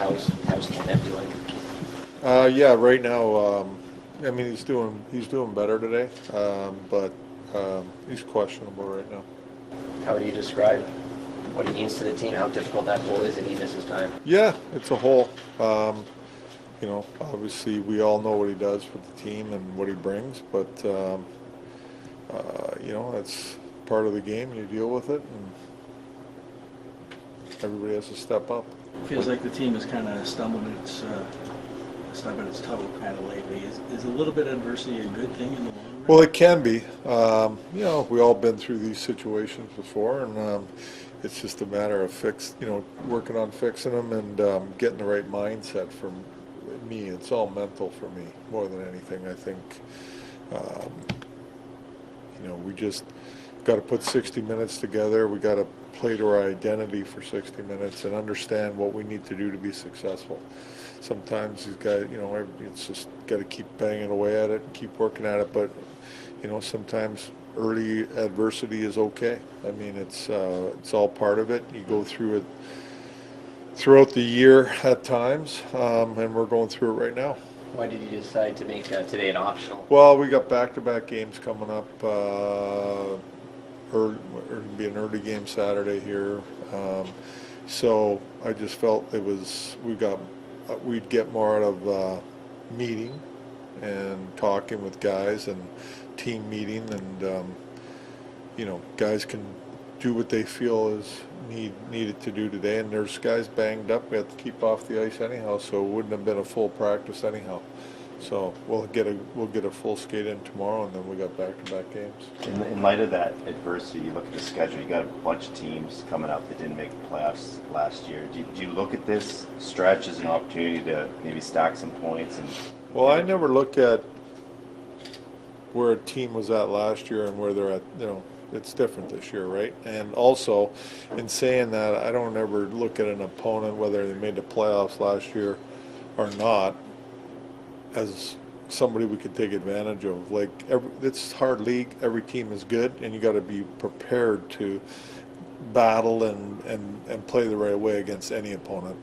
How's Kenneth doing? Yeah, right now, I mean, he's doing better today, but he's questionable right now. How do you describe what he means to the team? How difficult that goal is, and he misses time? Yeah, it's a hole. Obviously, we all know what he does for the team and what he brings, but that's part of the game. You deal with it, and everybody has to step up. Feels like the team has kind of stubbing its toe kind of lately. Is a little bit of adversity a good thing in the long run? Well, it can be. We all been through these situations before, and it's just a matter of working on fixing them and getting the right mindset for me. It's all mental for me more than anything. I think, we just got to put 60 minutes together. We got to play to our identity for 60 minutes and understand what we need to do to be successful. Sometimes you've got, it's just got to keep banging away at it and keep working at it. But, sometimes early adversity is okay. I mean, it's all part of it. You go through it throughout the year at times, and we're going through it right now. Why did you decide to make today an optional? Well, we got back-to-back games coming up. It'll be an early game Saturday here, so I just felt we'd get more out of meeting and talking with guys and team meeting, and guys can do what they feel is needed to do today. And there's guys banged up. We have to keep off the ice anyhow, so it wouldn't have been a full practice anyhow. So we'll get a full skate in tomorrow, and then we got back-to-back games. In light of that adversity, you look at the schedule. You got a bunch of teams coming up that didn't make the playoffs last year. Do you look at this stretch as an opportunity to maybe stack some points? Well, I never look at where a team was at last year and where they're at. It's different this year, right? And also, in saying that, I don't ever look at an opponent, whether they made the playoffs last year or not, as somebody we could take advantage of. Like, it's a hard league. Every team is good, and you got to be prepared to battle and play the right way against any opponent.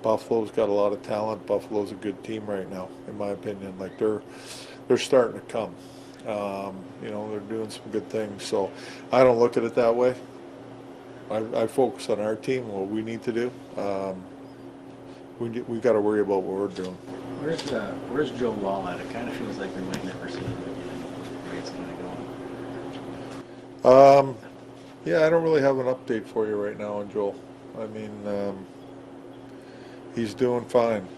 Buffalo's got a lot of talent. Buffalo's a good team right now, in my opinion. Like, they're starting to come. They're doing some good things. So I don't look at it that way. I focus on our team, what we need to do. We got to worry about what we're doing. Where's Joe Wall at? It kind of feels like we might never see him again. Where it's kind of going. Yeah, I don't really have an update for you right now on Joel. I mean, he's doing fine.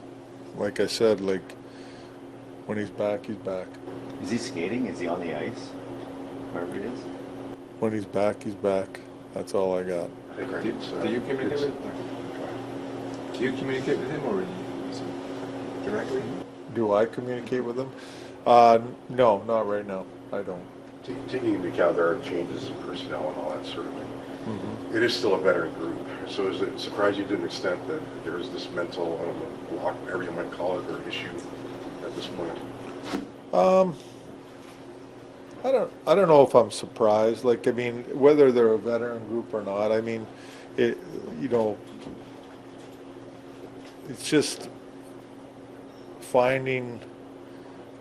Like I said, when he's back, he's back. Is he skating? Is he on the ice? Wherever it is? When he's back, he's back. That's all I got. Do you communicate with him? Do you communicate with him, or directly? Do I communicate with him? No, not right now. I don't. Taking into account there are changes in personnel and all that sort of thing, Mm-hmm. it is still a veteran group. So is it surprised you to an extent that there is this mental, I don't know, block, whatever you might call it, or issue at this point? I don't know if I'm surprised. Like, I mean, whether they're a veteran group or not, I mean, it's just finding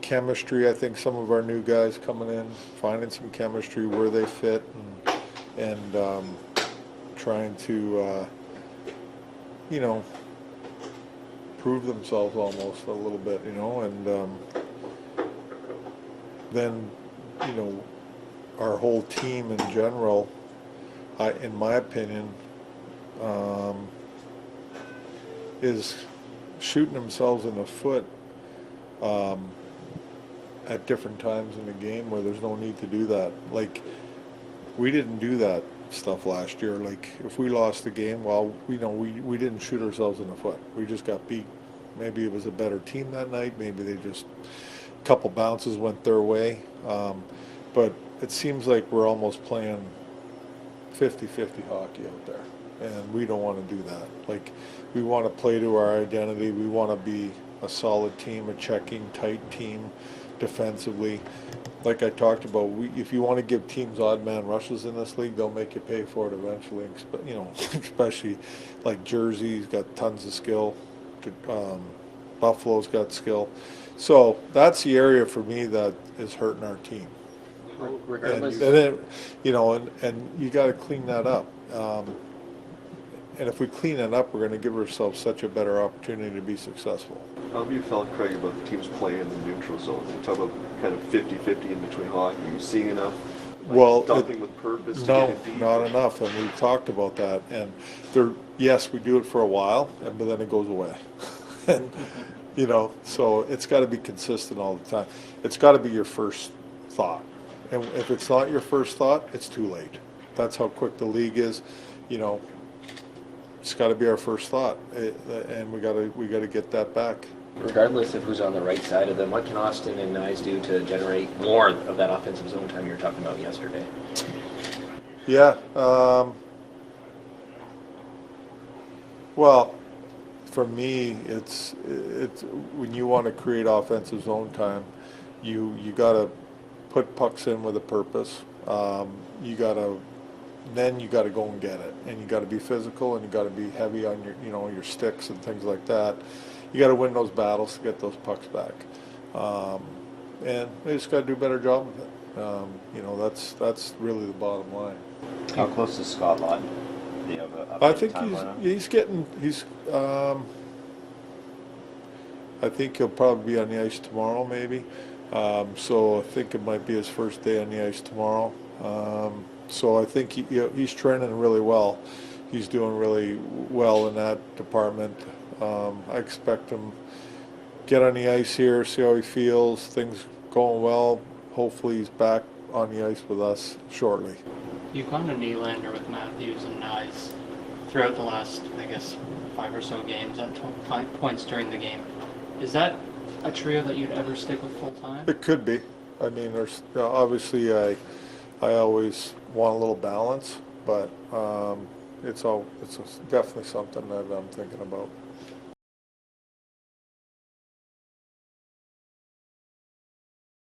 chemistry. I think some of our new guys coming in, finding some chemistry where they fit, and trying to, prove themselves almost a little bit, and then, our whole team in general, in my opinion, is shooting themselves in the foot at different times in the game where there's no need to do that. Like, we didn't do that stuff last year. Like, if we lost the game, well, we didn't shoot ourselves in the foot. We just got beat. Maybe it was a better team that night. Maybe they just, a couple bounces went their way. But it seems like we're almost playing 50-50 hockey out there, and we don't want to do that. Like, we want to play to our identity. We want to be a solid team, a checking, tight team defensively. Like I talked about, if you want to give teams odd man rushes in this league, they'll make you pay for it eventually. Especially like Jersey's got tons of skill. Buffalo's got skill. So that's the area for me that is hurting our team. And, Regardless, and then, you know, and you got to clean that up. And if we clean it up, we're going to give ourselves such a better opportunity to be successful. How have you felt, Craig, about the teams playing in the neutral zone? You talk about kind of 50-50 in between hockey. Are you seeing enough dumping with purpose to No, get it deep? not enough, and we've talked about that. And yes, we do it for a while, but then it goes away. And, you know, so it's got to be consistent all the time. It's got to be your first thought. And if it's not your first thought, it's too late. That's how quick the league is. You know, it's got to be our first thought, and we got to get that back. regardless of who's on the right side of them, what can Austin and Nyes do to generate more of that offensive zone time you were talking about yesterday? Yeah. Well, for me, it's when you want to create offensive zone time, you got to put pucks in with a purpose. You got to go and get it, and you got to be physical, and you got to be heavy on your sticks and things like that. You got to win those battles to get those pucks back, and they just got to do a better job of it. That's really the bottom line. How close is Scott Lawton? Do you have a I think timeline on? he's I think he'll probably be on the ice tomorrow, maybe. So I think it might be his first day on the ice tomorrow. So I think he's training really well. He's doing really well in that department. I expect him get on the ice here, see how he feels. Things going well. Hopefully he's back on the ice with us shortly. You've gone to Nylander with Matthews and Nyes throughout the last, I guess, 5 or so games at points during the game. Is that a trio that you'd ever stick with full time? It could be. I mean, there's obviously I always want a little balance, but it's definitely something that I'm thinking about.